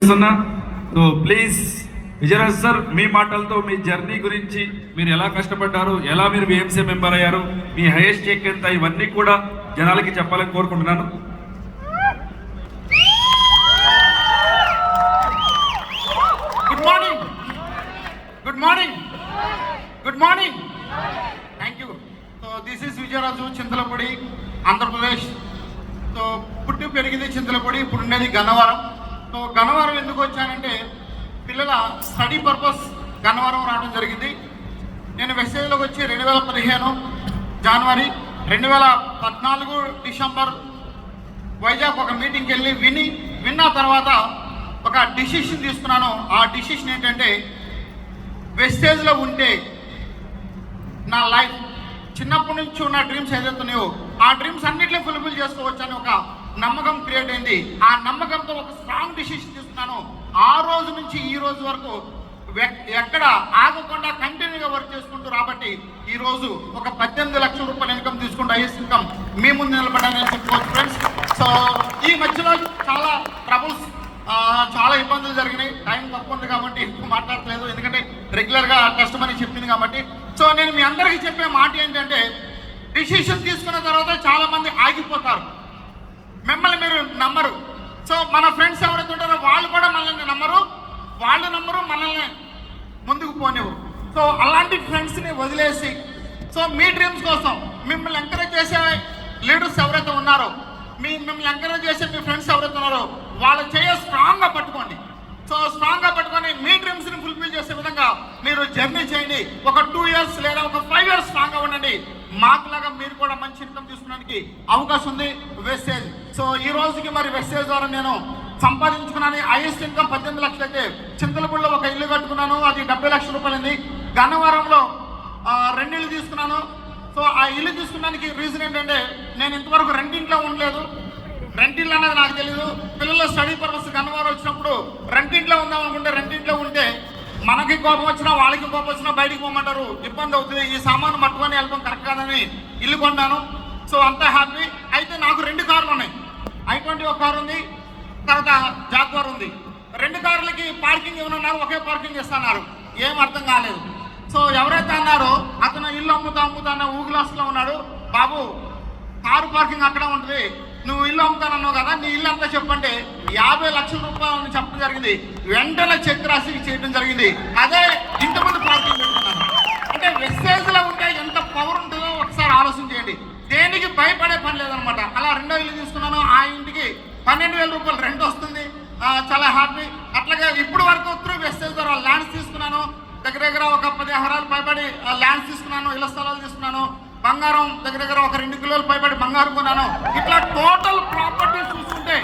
So please Vijayaraj sir, మీ మాటలతో మీ journey గురించి మీరు ఎలా కష్టపడ్డారు, ఎలా మీరు విఎంసీ మెంబర్ అయ్యారు, మీ హైయెస్ట్ చెక్ ఎంత, ఇవన్నీ కూడా జనాలకి చెప్పాలని కోరుకుంటున్నాను. Good morning, good morning, good morning. Thank you. So this is Vijayaraju, Chintalapudi, Andhra Pradesh. So పుట్టి పెరిగింది చింతలపూడి, ఇప్పుడు ఉండేది గన్నవరం. సో గన్నవరం ఎందుకు వచ్చానంటే పిల్లల స్టడీ పర్పస్ గన్నవరం రావడం జరిగింది. నేను వెస్టేజ్లోకి వచ్చి 2015 జనవరి, 2014 డిసెంబర్ వైజాగ్ ఒక మీటింగ్కి వెళ్ళి విన్న తర్వాత ఒక డిసిషన్ తీసుకున్నాను. ఆ డిసిషన్ ఏంటంటే వెస్టేజ్లో ఉంటే నా లైఫ్ చిన్నప్పటి నుంచి ఉన్న డ్రీమ్స్ ఏదైతున్నాయో ఆ డ్రీమ్స్ అన్నింటినీ ఫుల్ఫిల్ చేసుకోవచ్చు అని ఒక నమ్మకం క్రియేట్ అయింది. ఆ నమ్మకంతో ఒక స్ట్రాంగ్ డిసిషన్ తీసుకున్నాను. ఆ రోజు నుంచి ఈ రోజు వరకు ఎక్కడ ఆగకుండా కంటిన్యూగా వర్క్ చేసుకుంటూ రాబట్టి ఈ రోజు ఒక 18 లక్షల రూపాయల ఇన్కమ్ తీసుకుంటూ హైయెస్ట్ ఇన్కమ్ మీ ముందు నిలబడాలని చెప్పుకోవచ్చు ఫ్రెండ్స్. సో ఈ మధ్యలో చాలా ట్రబుల్స్, చాలా ఇబ్బందులు జరిగినాయి. టైం తక్కువ ఉంది కాబట్టి ఎక్కువ మాట్లాడలేదు, ఎందుకంటే రెగ్యులర్గా కస్టమర్ చెప్పింది కాబట్టి. సో నేను మీ అందరికీ చెప్పే మాట ఏంటంటే డిసిషన్ తీసుకున్న తర్వాత చాలా మంది ఆగిపోతారు, మిమ్మల్ని మీరు నమ్మరు. సో మన ఫ్రెండ్స్ ఎవరైతే ఉంటారో వాళ్ళు కూడా మనల్ని నమ్మరు, వాళ్ళు నమ్మరు, మనల్ని ముందుకు పోనివ్వరు. సో అలాంటి ఫ్రెండ్స్ని వదిలేసి సో మీ డ్రీమ్స్ కోసం మిమ్మల్ని ఎంకరేజ్ చేసే లీడర్స్ ఎవరైతే ఉన్నారో, మిమ్మల్ని ఎంకరేజ్ చేసే మీ ఫ్రెండ్స్ ఎవరైతే ఉన్నారో వాళ్ళ చేయ స్ట్రాంగ్గా పట్టుకోండి. సో స్ట్రాంగ్గా పట్టుకొని మీ డ్రీమ్స్ని ఫుల్ఫిల్ చేసే విధంగా మీరు జర్నీ చేయండి. ఒక 2 ఇయర్స్ లేదా ఒక 5 ఇయర్స్ స్ట్రాంగ్గా ఉండండి. మాకులాగా మీరు కూడా మంచి ఇన్కమ్ తీసుకోవడానికి అవకాశం ఉంది వెస్టేజ్. సో ఈ రోజుకి మరి వెస్టేజ్ ద్వారా నేను సంపాదించుకున్నాను. హైయెస్ట్ ఇన్కమ్ 18 లక్షలు అయితే చింతలపూడిలో ఒక ఇల్లు కట్టుకున్నాను, అది 70 లక్షల రూపాయలు. గన్నవరంలో 2 ఇల్లు తీసుకున్నాను. సో ఆ ఇల్లు తీసుకున్నానికి రీజన్ ఏంటంటే నేను ఇంతవరకు రెంటింట్లో ఉండలేదు. రెంటిల్లు అనేది నాకు తెలియదు. పిల్లల స్టడీ పర్పస్ గన్నవరం వచ్చినప్పుడు రెంటింట్లో ఉందాం అనుకుంటే రెంటింట్లో ఉంటే మనకి కోపం వచ్చినా వాళ్ళకి కోపం వచ్చినా బయటికి పోమంటారు, ఇబ్బంది అవుతుంది. ఈ సామాను పట్టుకొని వెళ్ళడం కరెక్ట్ కాదని ఇల్లు కొన్నాను. సో అంతా హ్యాపీ. అయితే నాకు 2 కార్లు ఉన్నాయి. i20 ఒక కారు ఉంది, తర్వాత జాగ్వార్ ఉంది. 2 కార్లకి పార్కింగ్ ఇవ్వనున్నారు, ఒకే పార్కింగ్ ఇస్తున్నారు. ఏం అర్థం కాలేదు. సో ఎవరైతే అన్నారో అతను ఇల్లు అమ్ముతా అన్న ఊగిలాస్లో ఉన్నాడు. బాబు కారు పార్కింగ్ అక్కడ ఉంటుంది, నువ్వు ఇల్లు అమ్ముతానన్నావు కదా, నీ ఇల్లు అంతా చెప్పంటే 50 లక్షల రూపాయలు చెప్పడం జరిగింది. వెంటనే చెక్ రాసి చేయడం జరిగింది. అదే ఇంతమంది పార్కింగ్ పెట్టుకున్నాను. అంటే వెస్టేజ్లో ఉంటే ఎంత పవర్ ఉంటుందో ఒకసారి ఆలోచన చేయండి. దేనికి భయపడే పని లేదనమాట. అలా 2వ ఇల్లు తీసుకున్నాను. ఆ ఇంటికి 12,000 రూపాయలు రెంట్ వస్తుంది. చాలా హ్యాపీ. అట్లాగే ఇప్పుడు వరకు త్రూ వెస్టేజ్ ద్వారా ల్యాండ్స్ తీసుకున్నాను. దగ్గర ఒక 10 ఎకరాలు పైబడి ల్యాండ్స్ తీసుకున్నాను, ఇళ్ల స్థలాలు తీసుకున్నాను. బంగారం దగ్గర ఒక 2 కిలోలు పైబడి బంగారం కొన్నాను. ఇట్లా టోటల్ ప్రాపర్టీస్ చూసుకుంటే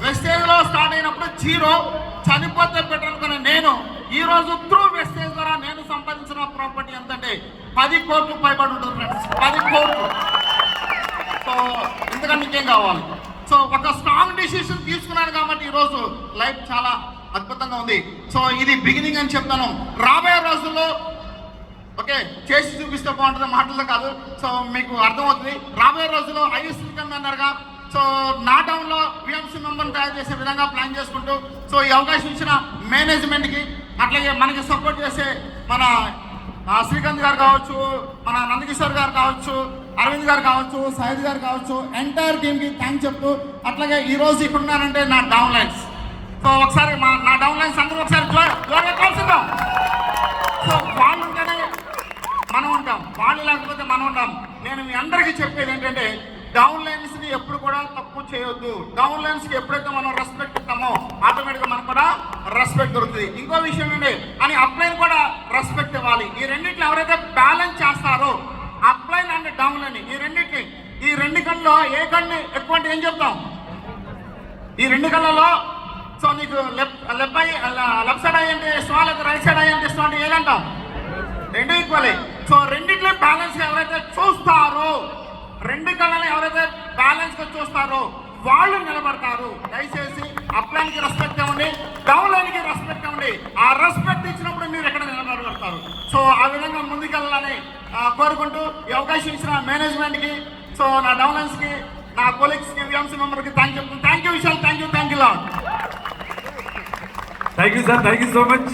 వెస్టేజ్లో స్టార్ట్ అయినప్పుడు 0, చనిపోతే పెట్టాలనుకున్న నేను ఈ రోజు త్రూ వెస్టేజ్ ద్వారా నేను సంపాదించిన ప్రాపర్టీ ఎంతంటే 10 కోట్లు పైబడి ఉంటుంది ఫ్రెండ్స్, 10 కోట్లు. సో ఇంతకన్నా ఇంకేం కావాలి. సో ఒక స్ట్రాంగ్ డిసిషన్ తీసుకున్నాను కాబట్టి ఈరోజు లైఫ్ చాలా అద్భుతంగా ఉంది. సో ఇది బిగినింగ్ అని చెప్తాను. రాబోయే రోజుల్లో ఓకే చేసి చూపిస్తే బాగుంటుంది, మాటలతో కాదు. సో మీకు అర్థమవుతుంది. రాబోయే రోజుల్లో హైయెస్ట్ ఇన్కమ్ అన్నారుగా, సో నా టౌన్లో విఎంసీ మెంబర్ని తయారు చేసే విధంగా ప్లాన్ చేసుకుంటూ సో ఈ అవకాశం ఇచ్చిన మేనేజ్మెంట్కి, అట్లాగే మనకి సపోర్ట్ చేసే మన శ్రీకాంత్ గారు కావచ్చు, మన నందకిషోర్ గారు కావచ్చు, అరవింద్ గారు కావచ్చు, సైద్ గారు కావచ్చు, ఎంటైర్ టీమ్కి థ్యాంక్స్ చెప్తూ, అట్లాగే ఈరోజు ఇక్కడ ఉన్నానంటే నా డౌన్ లైన్స్. సో ఒకసారి నా డౌన్ లైన్స్ అందరూ ఒకసారి జోరుగా కాల్చుదాం. సో వాళ్ళు ఉంటేనే మనం ఉంటాం, వాళ్ళు లేకపోతే మనం ఉంటాం. నేను మీ అందరికీ చెప్పేది ఏంటంటే డౌన్ లైన్స్ని ఎప్పుడు కూడా తక్కువ చేయొద్దు. డౌన్ లైన్స్కి ఎప్పుడైతే మనం రెస్పెక్ట్ ఇస్తామో ఆటోమేటిక్గా మనకు కూడా రెస్పెక్ట్ దొరుకుతుంది. ఇంకో విషయం ఏంటి అని అప్లైన్ కూడా రెస్పెక్ట్ ఇవ్వాలి. ఈ రెండింటిని ఎవరైతే బ్యాలెన్స్ చేస్తారో అప్లైన్ అండ్ డౌన్ లైన్, ఈ 2 కళ్ళలో ఏ కళ్ళని ఎక్కువ అంటే ఏం చెప్తాం? ఈ 2 కళ్ళలో సో నీకు లెఫ్ట్ సైడ్ అయ్యంటే ఇష్టమా లేదా రైట్ సైడ్ అయ్యంటే ఇష్టం అంటే ఏదంటాం? 2 ఈక్వలే. సో రెండింటిలో బ్యాలెన్స్ ఎవరైతే చూస్తారో, 2 కళ్ళని ఎవరైతే బ్యాలెన్స్గా చూస్తారో వాళ్ళు నిలబడతారు. దయచేసి అప్లైన్కి రెస్పెక్ట్ ఇవ్వండి, డౌన్ లైన్కి రెస్పెక్ట్ ఇవ్వండి. ఆ రెస్పెక్ట్ ఇచ్చినప్పుడు మీరు ఎక్కడ నిలబడగలుగుతారు. సో ఆ విధంగా ముందుకెళ్ళాలని కోరుకుంటూ ఈ అవకాశం ఇచ్చిన మేనేజ్మెంట్కి, సో నా డౌన్ లైన్స్కి, నా కొలీగ్స్కి, విఎంసీ మెంబర్కి thank you. Thank you Vishal, thank you lot. Thank you sir, thank you so much.